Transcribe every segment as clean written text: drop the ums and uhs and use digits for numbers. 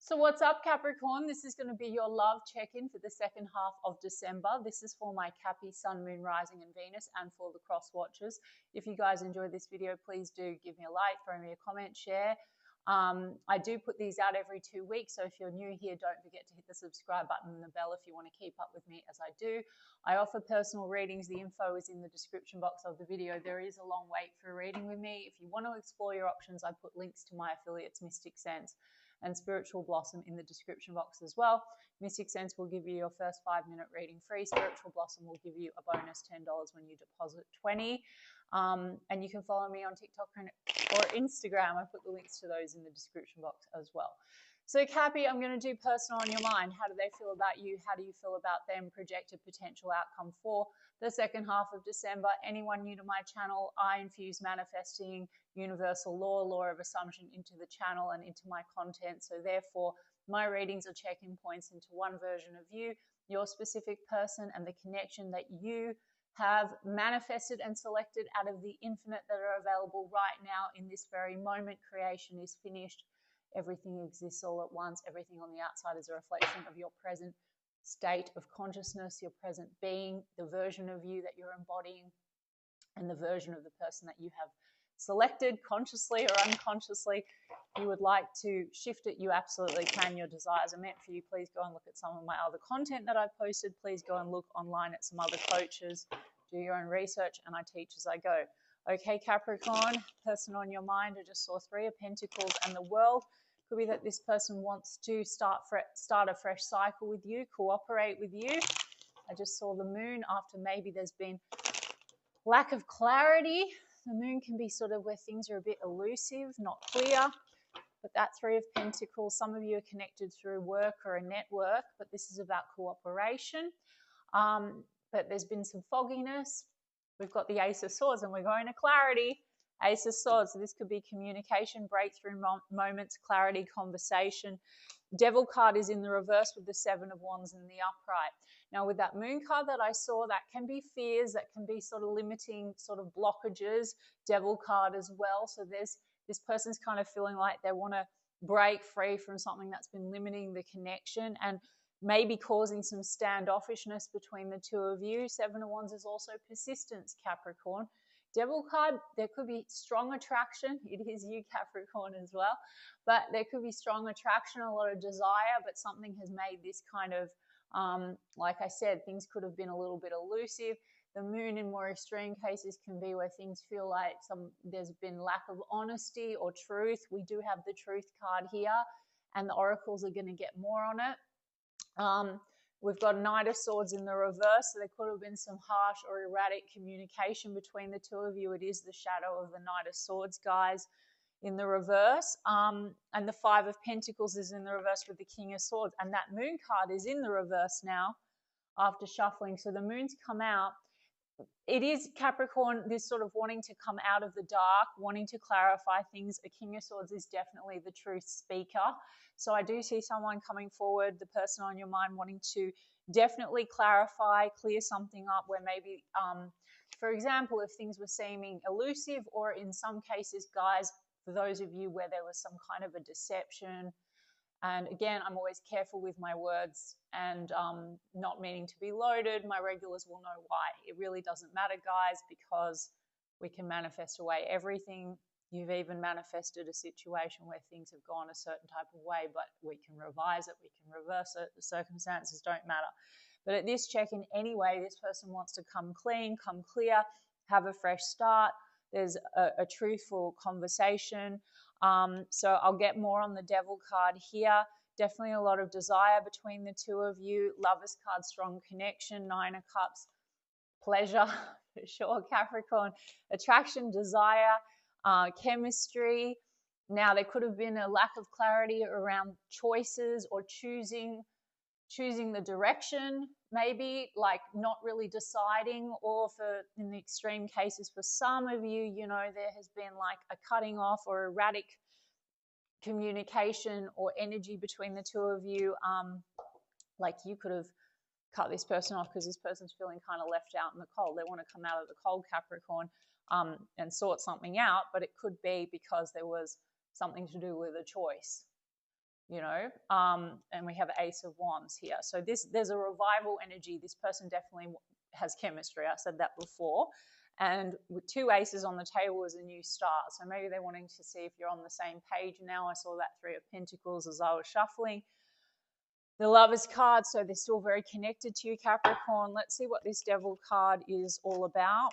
So what's up, Capricorn? This is going to be your love check-in for the second half of December. This is for my Cappy, Sun, Moon, Rising and Venus and for the cross watchers. If you guys enjoyed this video, please do give me a like, throw me a comment, share. I do put these out every 2 weeks, so if you're new here, don't forget to hit the subscribe button and the bell if you want to keep up with me as I do. I offer personal readings. The info is in the description box of the video. There is a long wait for a reading with me. If you want to explore your options, I put links to my affiliates, Mystic Sense and Spiritual Blossom, in the description box as well. Mystic Sense will give you your first 5-minute reading free. Spiritual Blossom will give you a bonus $10 when you deposit $20. And you can follow me on TikTok or Instagram. I put the links to those in the description box as well. So Cappy, I'm going to do personal on your mind. How do they feel about you? How do you feel about them? Projected potential outcome for the second half of December. Anyone new to my channel, I infuse manifesting, universal law of assumption into the channel and into my content. So therefore, my readings are check-in points into one version of you, your specific person, and the connection that you have manifested and selected out of the infinite that are available right now in this very moment. Creation is finished. Everything exists all at once. Everything on the outside is a reflection of your present state of consciousness, your present being, the version of you that you're embodying, and the version of the person that you have selected consciously or unconsciously. If you would like to shift it, you absolutely can. Your desires are meant for you. Please go and look at some of my other content that I've posted. Please go and look online at some other coaches. Do your own research, and I teach as I go. Okay, Capricorn, person on your mind. I just saw 3 of Pentacles and the World. Could be that this person wants to start a fresh cycle with you, cooperate with you. I just saw the Moon after maybe there's been lack of clarity. The Moon can be sort of where things are a bit elusive, not clear. But that 3 of Pentacles, some of you are connected through work or a network, but this is about cooperation. But there's been some fogginess. We've got the Ace of Swords and we're going to clarity. Ace of Swords, so this could be communication, breakthrough moments, clarity, conversation. Devil card is in the reverse with the 7 of Wands in the upright. Now with that Moon card that I saw, that can be fears, that can be sort of limiting sort of blockages. Devil card as well. So there's this person's kind of feeling like they want to break free from something that's been limiting the connection and maybe causing some standoffishness between the 2 of you. 7 of Wands is also persistence, Capricorn. Devil card, there could be strong attraction. It is you, Capricorn, as well. But there could be strong attraction, a lot of desire, but something has made this kind of, like I said, things could have been a little bit elusive. The Moon in more extreme cases can be where things feel like there's been lack of honesty or truth. We do have the Truth card here, and the oracles are going to get more on it. We've got Knight of Swords in the reverse, so there could have been some harsh or erratic communication between the 2 of you. It is the shadow of the Knight of Swords, guys, in the reverse. And the 5 of Pentacles is in the reverse with the King of Swords. And that Moon card is in the reverse now after shuffling. So the Moon's come out. It is, Capricorn, this sort of wanting to come out of the dark, wanting to clarify things. A King of Swords is definitely the truth speaker. So I do see someone coming forward, the person on your mind, wanting to definitely clarify, clear something up where maybe, for example, if things were seeming elusive, or in some cases, guys, for those of you where there was some kind of a deception. And again, I'm always careful with my words and not meaning to be loaded. My regulars will know why. It really doesn't matter, guys, because we can manifest away everything. You've even manifested a situation where things have gone a certain type of way, but we can revise it, we can reverse it. The circumstances don't matter. But at this check-in anyway, this person wants to come clean, come clear, have a fresh start. There's a truthful conversation. So I'll get more on the Devil card here. Definitely a lot of desire between the 2 of you. Lovers card, strong connection. 9 of Cups, pleasure for sure, Capricorn. Attraction, desire, chemistry. Now there could have been a lack of clarity around choices or choosing the direction, maybe like not really deciding, or for in the extreme cases for some of you, you know, there has been like a cutting off or erratic communication or energy between the 2 of you. Like you could have cut this person off because this person's feeling kind of left out in the cold. They want to come out of the cold, Capricorn, and sort something out, but it could be because there was something to do with a choice. you know, and we have Ace of Wands here. So there's a revival energy. This person definitely has chemistry. I said that before. And with 2 aces on the table is a new start. So maybe they're wanting to see if you're on the same page now. I saw that 3 of Pentacles as I was shuffling. The Lovers card, so they're still very connected to you, Capricorn. Let's see what this Devil card is all about.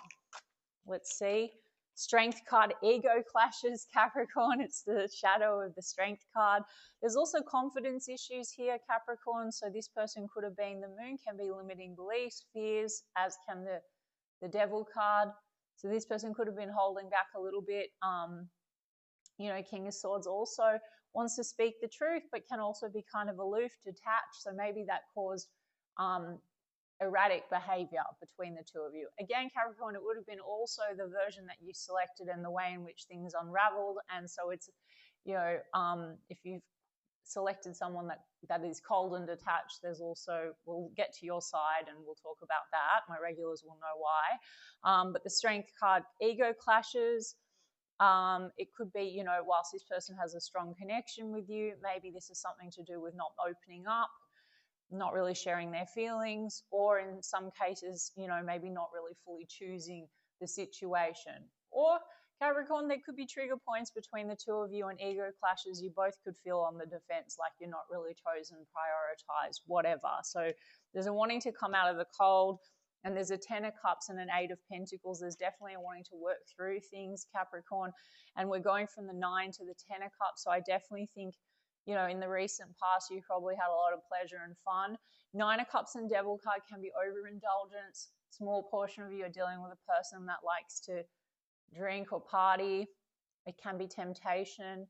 Let's see. Strength card, ego clashes, Capricorn. It's the shadow of the Strength card. There's also confidence issues here, Capricorn. So this person could have been, the Moon can be limiting beliefs, fears, as can the Devil card. So this person could have been holding back a little bit. You know, King of Swords also wants to speak the truth, but can also be kind of aloof, detached. So maybe that caused erratic behavior between the two of you. Again, Capricorn, it would have been also the version that you selected and the way in which things unraveled. And so it's, you know, if you've selected someone that is cold and detached, there's also, we'll get to your side and we'll talk about that. My regulars will know why. But the Strength card, ego clashes. It could be, you know, whilst this person has a strong connection with you, maybe this is something to do with not opening up, not really sharing their feelings, or in some cases, you know, maybe not really fully choosing the situation. Or Capricorn, there could be trigger points between the two of you and ego clashes. You both could feel on the defense, like you're not really chosen, prioritized, whatever. So there's a wanting to come out of the cold, and there's a 10 of Cups and an 8 of Pentacles. There's definitely a wanting to work through things, Capricorn. And we're going from the 9 to the 10 of Cups. So I definitely think, you know, in the recent past, you probably had a lot of pleasure and fun. 9 of Cups and Devil card can be overindulgence. Small portion of you are dealing with a person that likes to drink or party. It can be temptation.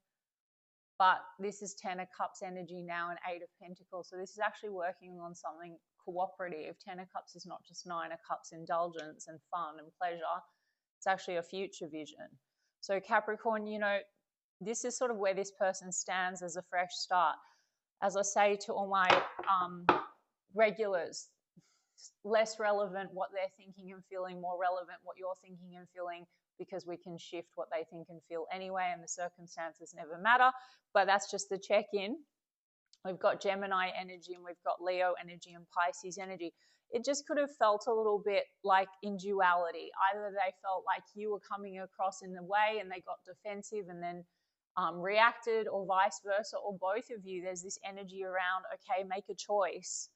But this is 10 of Cups energy now and 8 of Pentacles. So this is actually working on something cooperative. 10 of Cups is not just 9 of Cups indulgence and fun and pleasure. It's actually a future vision. So Capricorn, you know, this is sort of where this person stands as a fresh start. As I say to all my regulars, less relevant what they're thinking and feeling, more relevant what you're thinking and feeling, because we can shift what they think and feel anyway, and the circumstances never matter. But that's just the check-in. We've got Gemini energy and we've got Leo energy and Pisces energy. It just could have felt a little bit like in duality. Either they felt like you were coming across in a way and they got defensive and then reacted, or vice versa, or both of you. There's this energy around, okay, make a choice.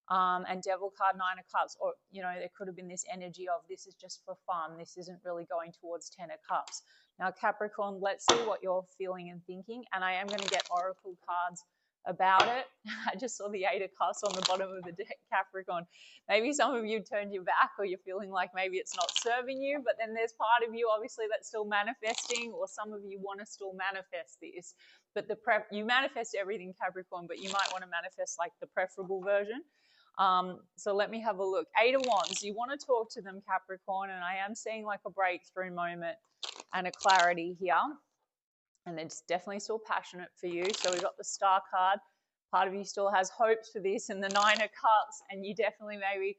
And Devil card, 9 of Cups, or, you know, there could have been this energy of this is just for fun. This isn't really going towards 10 of Cups. Now, Capricorn, let's see what you're feeling and thinking. And I am going to get oracle cards about it. I just saw the 8 of Cups on the bottom of the deck, Capricorn. Maybe some of you turned your back, or you're feeling like maybe it's not serving you, but then there's part of you obviously that's still manifesting, or some of you want to still manifest this. But you manifest everything, Capricorn, but you might want to manifest like the preferable version. So let me have a look. 8 of Wands, you want to talk to them, Capricorn, and I am seeing like a breakthrough moment and a clarity here. And it's definitely still passionate for you. So we've got the Star card. Part of you still has hopes for this, and the 9 of Cups, and you definitely maybe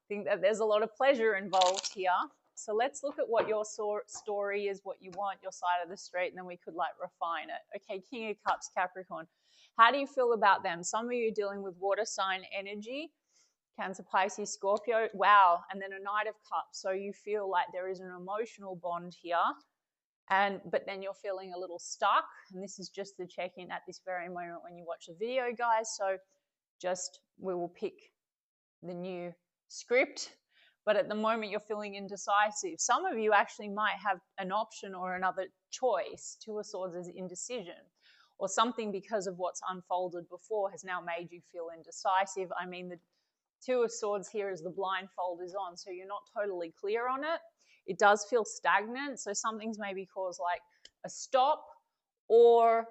think that there's a lot of pleasure involved here. So let's look at what your story is, what you want, your side of the street, and then we could like refine it. Okay, King of Cups, Capricorn. How do you feel about them? Some of you are dealing with water sign energy, Cancer, Pisces, Scorpio. Wow. And then a Knight of Cups. So you feel like there is an emotional bond here. But then you're feeling a little stuck. And this is just the check-in at this very moment when you watch the video, guys. So we will pick the new script. But at the moment you're feeling indecisive. Some of you actually might have an option or another choice. 2 of Swords is indecision. Or something, because of what's unfolded before, has now made you feel indecisive. I mean, the 2 of Swords here is the blindfold is on, so you're not totally clear on it. It does feel stagnant, so some things maybe cause like a stop, or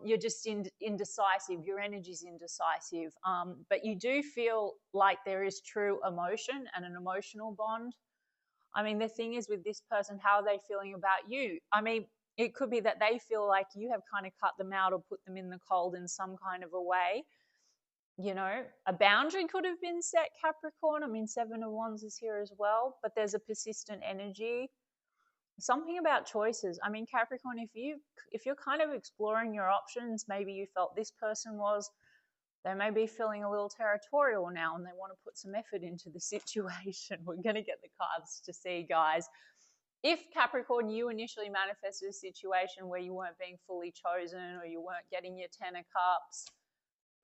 you're just indecisive. Your energy's indecisive, but you do feel like there is true emotion and an emotional bond. I mean, the thing is with this person, how are they feeling about you? I mean, it could be that they feel like you have kind of cut them out or put them in the cold in some kind of a way. You know, a boundary could have been set, Capricorn. I mean, 7 of Wands is here as well, but there's a persistent energy. something about choices. I mean, Capricorn, if you're kind of exploring your options, maybe you felt this person was, they may be feeling a little territorial now and they want to put some effort into the situation. We're going to get the cards to see, guys. If Capricorn, you initially manifested a situation where you weren't being fully chosen, or you weren't getting your 10 of cups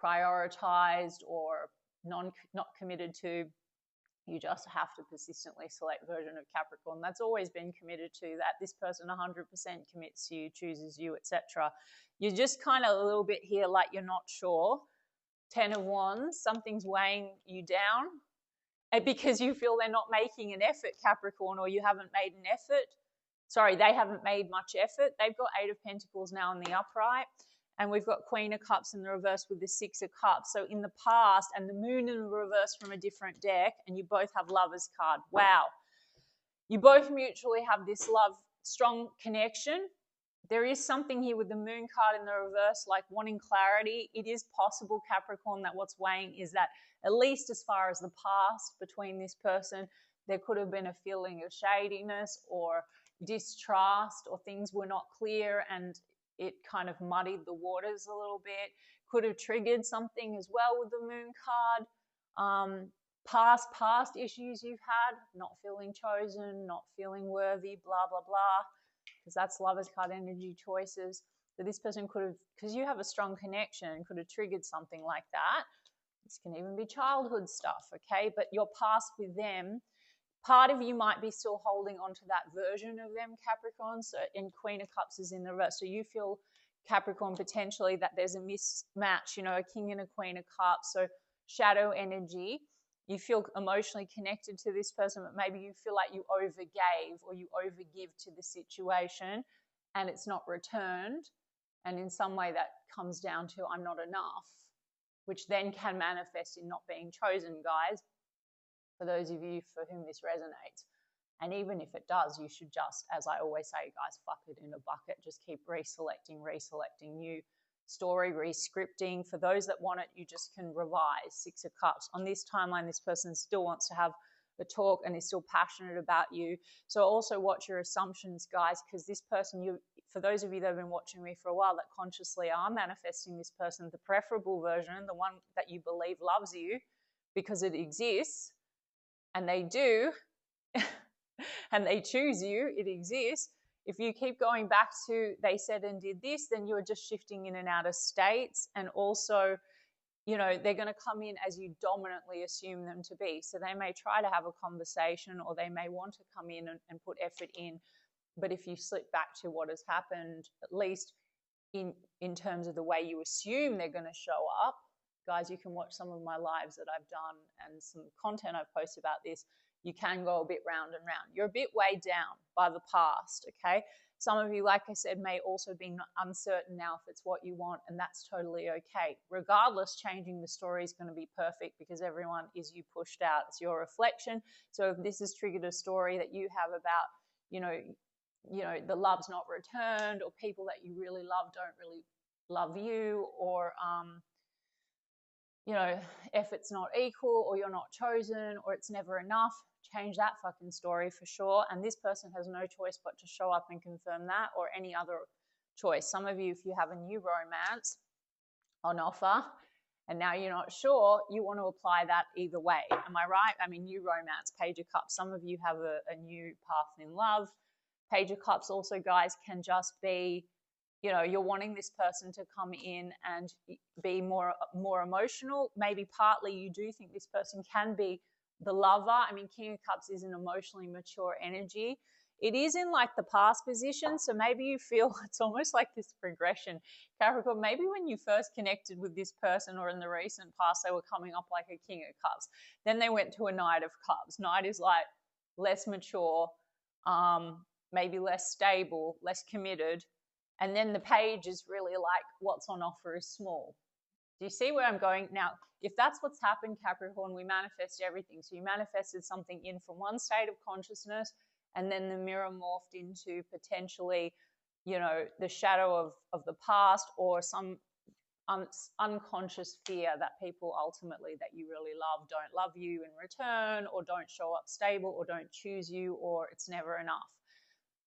prioritized or not committed to, you just have to persistently select version of Capricorn that's always been committed to, that this person 100% commits to you, chooses you, etc. You're just kind of a little bit here like you're not sure. 10 of Wands, something's weighing you down because you feel they're not making an effort, Capricorn, or you haven't made an effort. Sorry, they haven't made much effort. They've got 8 of Pentacles now in the upright, and we've got Queen of Cups in the reverse with the 6 of Cups. So in the past, and the Moon in the reverse from a different deck, and you both have Lovers card. Wow. You both mutually have this love, strong connection. There is something here with the Moon card in the reverse, like wanting clarity. It is possible, Capricorn, that what's weighing is that, at least as far as the past between this person, there could have been a feeling of shadiness or distrust, or things were not clear and it kind of muddied the waters a little bit. Could have triggered something as well with the Moon card. Past issues you've had, not feeling chosen, not feeling worthy, blah, blah, blah. Because that's Lovers card energy, choices. But this person could have, because you have a strong connection, could have triggered something like that. This can even be childhood stuff, okay? But your past with them, part of you might be still holding on to that version of them, Capricorn. So, and Queen of Cups is in the reverse. So you feel, Capricorn, potentially that there's a mismatch, you know, a King and a Queen of Cups. So shadow energy. You feel emotionally connected to this person, but maybe you feel like you overgave or you overgive to the situation and it's not returned. And in some way that comes down to I'm not enough, which then can manifest in not being chosen, guys, for those of you for whom this resonates. And even if it does, you should just, as I always say, guys, fuck it in a bucket. Just keep reselecting new story, rescripting. For those that want it, you just can revise. 6 of Cups. On this timeline, this person still wants to have a talk and is still passionate about you. So also watch your assumptions, guys, because this person, for those of you that have been watching me for a while, that consciously are manifesting this person, the preferable version, the one that you believe loves you because it exists, and they do, and they choose you, it exists. If you keep going back to they said and did this, then you're just shifting in and out of states. And also, you know, they're going to come in as you dominantly assume them to be. So they may try to have a conversation, or they may want to come in and put effort in. But if you slip back to what has happened, at least in terms of the way you assume they're going to show up, guys, you can watch some of my lives that I've done and some content I've posted about this. You can go a bit round and round. You're a bit weighed down by the past, okay? Some of you, like I said, may also be uncertain now if it's what you want, and that's totally okay. Regardless, changing the story is going to be perfect because everyone is you pushed out. It's your reflection. So if this has triggered a story that you have about, you know, the love's not returned, or people that you really love don't really love you, or you know, effort's not equal, or you're not chosen, or it's never enough, change that fucking story for sure. And this person has no choice but to show up and confirm that, or any other choice. Some of you, if you have a new romance on offer and now you're not sure, you want to apply that either way. Am I right? I mean, new romance, Page of Cups. Some of you have a new path in love. Page of Cups also, guys, can just be, you know, you're wanting this person to come in and be more emotional. Maybe partly you do think this person can be the lover. I mean, King of Cups is an emotionally mature energy. It is in like the past position. So maybe you feel it's almost like this progression. Capricorn, maybe when you first connected with this person, or in the recent past, they were coming up like a King of Cups. Then they went to a Knight of Cups. Knight is like less mature, maybe less stable, less committed. And then the Page is really like what's on offer is small. Do you see where I'm going? Now, if that's what's happened, Capricorn, we manifest everything. So you manifested something in from one state of consciousness, and then the mirror morphed into potentially, you know, the shadow of the past, or some unconscious fear that people ultimately that you really love don't love you in return, or don't show up stable, or don't choose you, or it's never enough.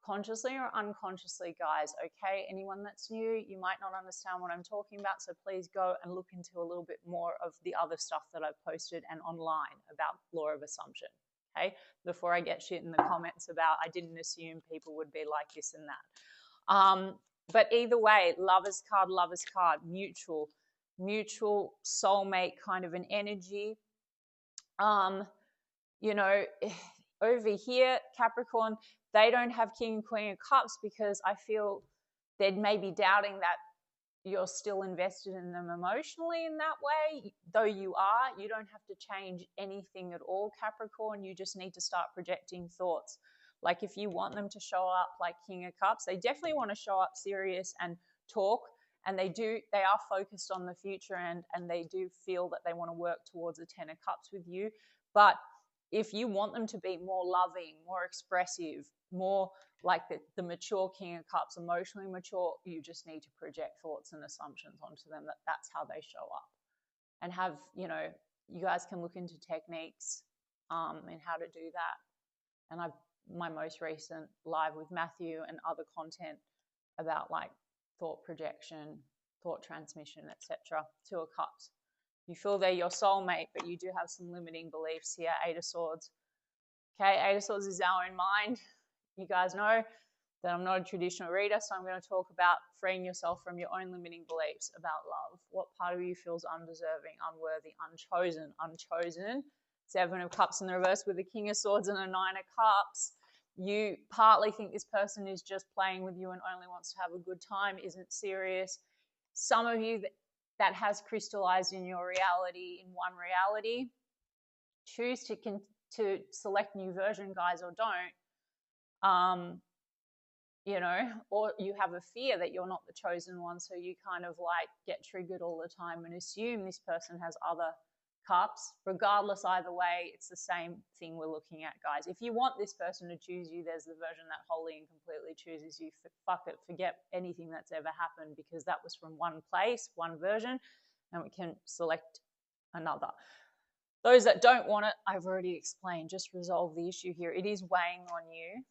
consciously or unconsciously, guys, okay? Anyone that's new, you might not understand what I'm talking about, so please go and look into a little bit more of the other stuff that I've posted and online about law of assumption, okay? Before I get shit in the comments about I didn't assume people would be like this and that. But either way, lovers card, mutual soulmate kind of an energy. You know, over here, Capricorn, they don't have King and Queen of Cups because I feel they'd maybe doubting that you're still invested in them emotionally in that way. Though you are, you don't have to change anything at all, Capricorn. You just need to start projecting thoughts. Like if you want them to show up like King of Cups, they definitely want to show up serious and talk. And they are focused on the future and they do feel that they want to work towards a 10 of Cups with you. But if you want them to be more loving, more expressive, more like the mature King of Cups, emotionally mature, you just need to project thoughts and assumptions onto them that that's how they show up. And have, you know, you guys can look into techniques and how to do that. And my most recent live with Matthew and other content about like thought projection, thought transmission, etc. 2 of Cups. You feel they're your soulmate, but you do have some limiting beliefs here. 8 of Swords. Okay, 8 of Swords is our own mind. You guys know that I'm not a traditional reader, so I'm going to talk about freeing yourself from your own limiting beliefs about love. What part of you feels undeserving, unworthy, unchosen? 7 of Cups in the reverse with the King of Swords and a 9 of Cups. You partly think this person is just playing with you and only wants to have a good time, isn't serious. Some of you that has crystallized in your reality, in one reality, choose to select new version, guys, or don't. You know, or you have a fear that you're not the chosen one, so you kind of like get triggered all the time and assume this person has other cups. Regardless, either way, it's the same thing we're looking at, guys. If you want this person to choose you, there's the version that wholly and completely chooses you. Fuck it, forget anything that's ever happened because that was from one place, one version, and we can select another. Those that don't want it, I've already explained. Just resolve the issue here. It is weighing on you.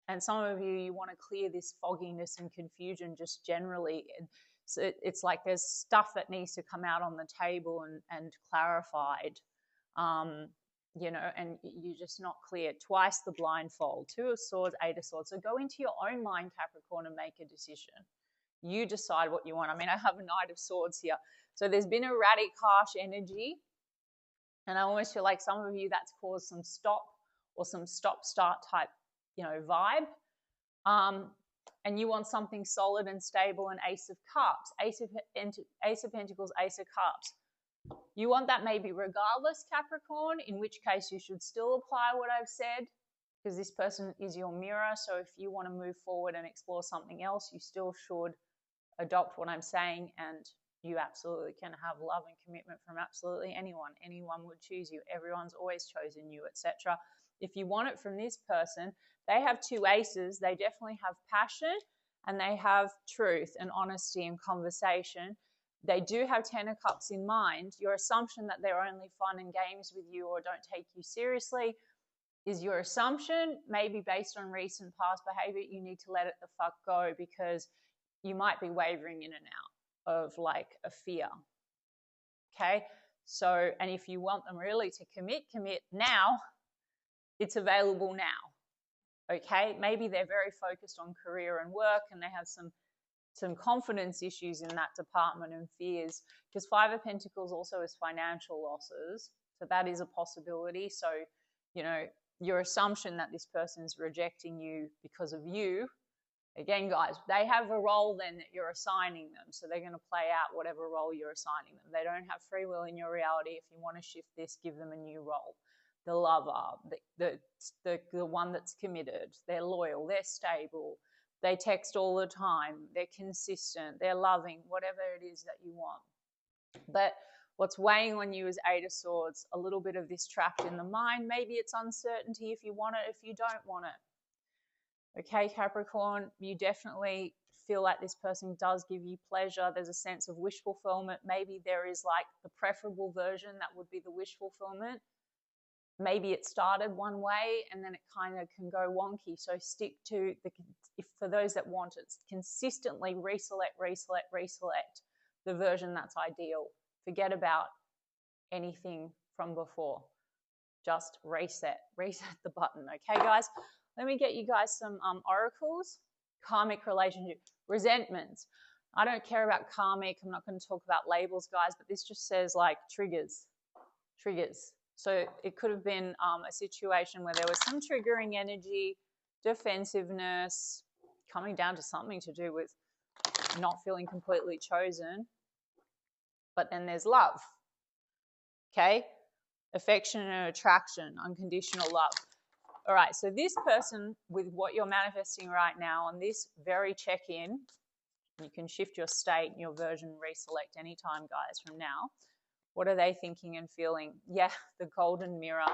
And some of you want to clear this fogginess and confusion just generally. So it's like there's stuff that needs to come out on the table and clarified, you know, and you're just not clear. Twice the blindfold, 2 of Swords, 8 of Swords. So go into your own mind, Capricorn, and make a decision. You decide what you want. I mean, I have a Knight of Swords here. So there's been erratic, harsh energy. And I almost feel like some of you that's caused some stop or some stop-start type, you know, vibe. And you want something solid and stable, and Ace of Cups, Ace of Pentacles, Ace of Cups. You want that maybe regardless, Capricorn, in which case you should still apply what I've said because this person is your mirror. So if you want to move forward and explore something else, you still should adopt what I'm saying, and you absolutely can have love and commitment from absolutely anyone. Anyone would choose you. Everyone's always chosen you, etc. If you want it from this person, they have 2 aces. They definitely have passion and they have truth and honesty and conversation. They do have 10 of Cups in mind. Your assumption that they're only fun and games with you or don't take you seriously is your assumption, maybe based on recent past behavior. You need to let it the fuck go because you might be wavering in and out of like a fear. Okay? So, and if you want them really to commit now. It's available now, okay? Maybe they're very focused on career and work and they have some confidence issues in that department and fears because 5 of Pentacles also is financial losses. So that is a possibility. So, you know, your assumption that this person is rejecting you because of you, again, guys, they have a role then that you're assigning them. So they're going to play out whatever role you're assigning them. They don't have free will in your reality. If you want to shift this, give them a new role. The lover, the one that's committed, they're loyal, they're stable, they text all the time, they're consistent, they're loving, whatever it is that you want. But what's weighing on you is 8 of Swords, a little bit of this trapped in the mind. Maybe it's uncertainty if you want it, if you don't want it. Okay, Capricorn, you definitely feel like this person does give you pleasure. There's a sense of wish fulfillment. Maybe there is like the preferable version that would be the wish fulfillment. maybe it started one way and then it kind of can go wonky. So stick to if for those that want it, consistently reselect the version that's ideal. Forget about anything from before. Just reset the button. Okay, guys? Let me get you guys some oracles. Karmic relationship, resentments. I don't care about karmic. I'm not going to talk about labels, guys, but this just says like triggers. So it could have been a situation where there was some triggering energy, defensiveness, coming down to something to do with not feeling completely chosen. But then there's love. Okay? Affection and attraction, unconditional love. All right, so this person, with what you're manifesting right now on this very check-in, you can shift your state and your version, reselect anytime, guys, from now. What are they thinking and feeling? Yeah, the golden mirror,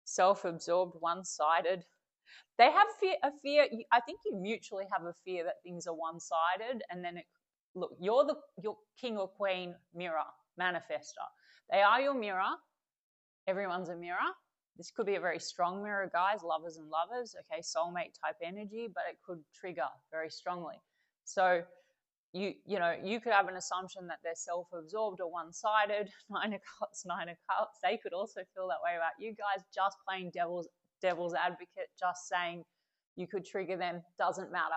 self-absorbed, one-sided. They have a fear. I think you mutually have a fear that things are one-sided, and then look, you're your king or queen mirror manifester. They are your mirror. Everyone's a mirror. This could be a very strong mirror, guys, lovers and lovers, okay, soulmate type energy, but it could trigger very strongly. So you could have an assumption that they're self-absorbed or one-sided. Nine of Cups. They could also feel that way about you guys. Just playing devil's advocate, just saying you could trigger them, doesn't matter.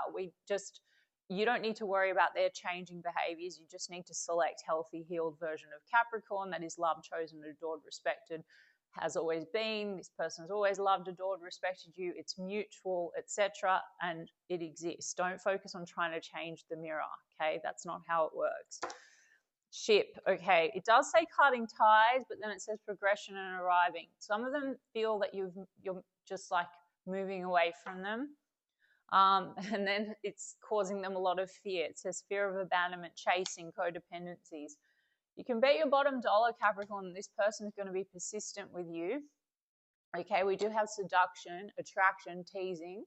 You don't need to worry about their changing behaviors. You just need to select healthy, healed version of Capricorn that is loved, chosen, adored, respected, has always been. This person has always loved, adored, respected you. It's mutual, etc., and it exists. Don't focus on trying to change the mirror, okay? That's not how it works. Ship, okay. It does say cutting ties, but then it says progression and arriving. Some of them feel that you're just like moving away from them. And then it's causing them a lot of fear. It says fear of abandonment, chasing, codependencies. You can bet your bottom dollar, Capricorn, this person is going to be persistent with you. Okay, we do have seduction, attraction, teasing,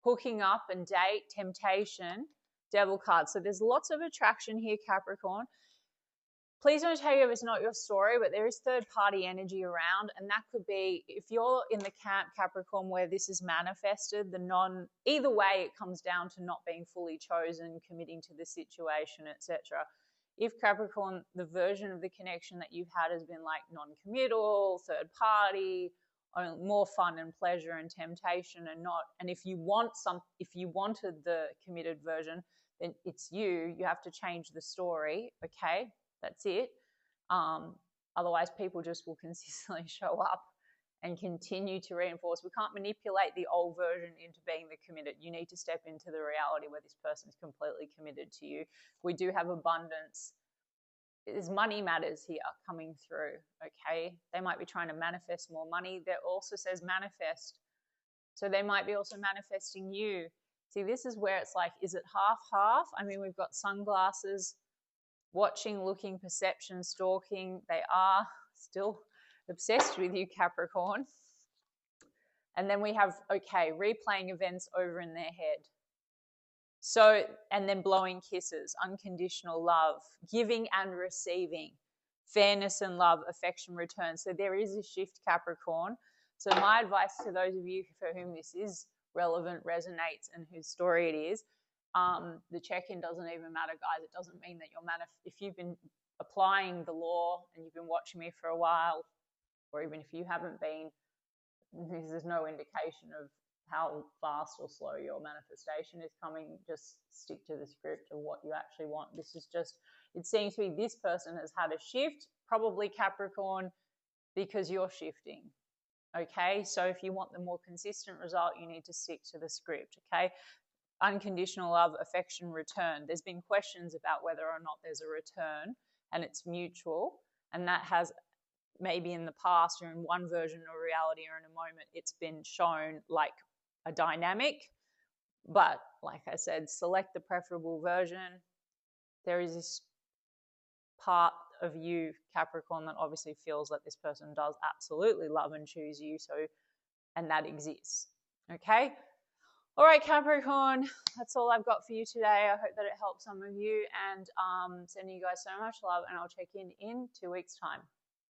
hooking up and date, temptation, devil card. So there's lots of attraction here, Capricorn. Please don't take it if it's not your story, but there is third-party energy around, and that could be, if you're in the camp, Capricorn, where this is manifested, either way, it comes down to not being fully chosen, committing to the situation, etc. If Capricorn, the version of the connection that you've had has been like non-committal, third-party, more fun and pleasure and temptation, and if you wanted the committed version, then it's you. You have to change the story, okay? That's it. Otherwise, people just will consistently show up and continue to reinforce. We can't manipulate the old version into being the committed. You need to step into the reality where this person is completely committed to you. We do have abundance. There's money matters here coming through, okay? They might be trying to manifest more money. There also says manifest. So they might be also manifesting you. See, this is where it's like, is it half-half? I mean, we've got sunglasses, watching, looking, perception, stalking. They are still obsessed with you, Capricorn. And then we have, okay, replaying events over in their head. So, and then blowing kisses, unconditional love, giving and receiving, fairness and love, affection, return. So there is a shift, Capricorn. So my advice to those of you for whom this is relevant, resonates, and whose story it is, the check-in doesn't even matter, guys. It doesn't mean that if you've been applying the law and you've been watching me for a while, or even if you haven't been, there's no indication of how fast or slow your manifestation is coming. Just stick to the script of what you actually want. This is just, it seems to be this person has had a shift, probably Capricorn, because you're shifting. Okay, so if you want the more consistent result, you need to stick to the script, okay? Unconditional love, affection, return. There's been questions about whether or not there's a return, and it's mutual, and that has maybe in the past or in one version of reality or in a moment, it's been shown like a dynamic, but like I said, select the preferable version. There is this part of you, Capricorn, that obviously feels that this person does absolutely love and choose you, and that exists, okay? All right, Capricorn, that's all I've got for you today. I hope that it helps some of you, and sending you guys so much love, and I'll check in 2 weeks' time.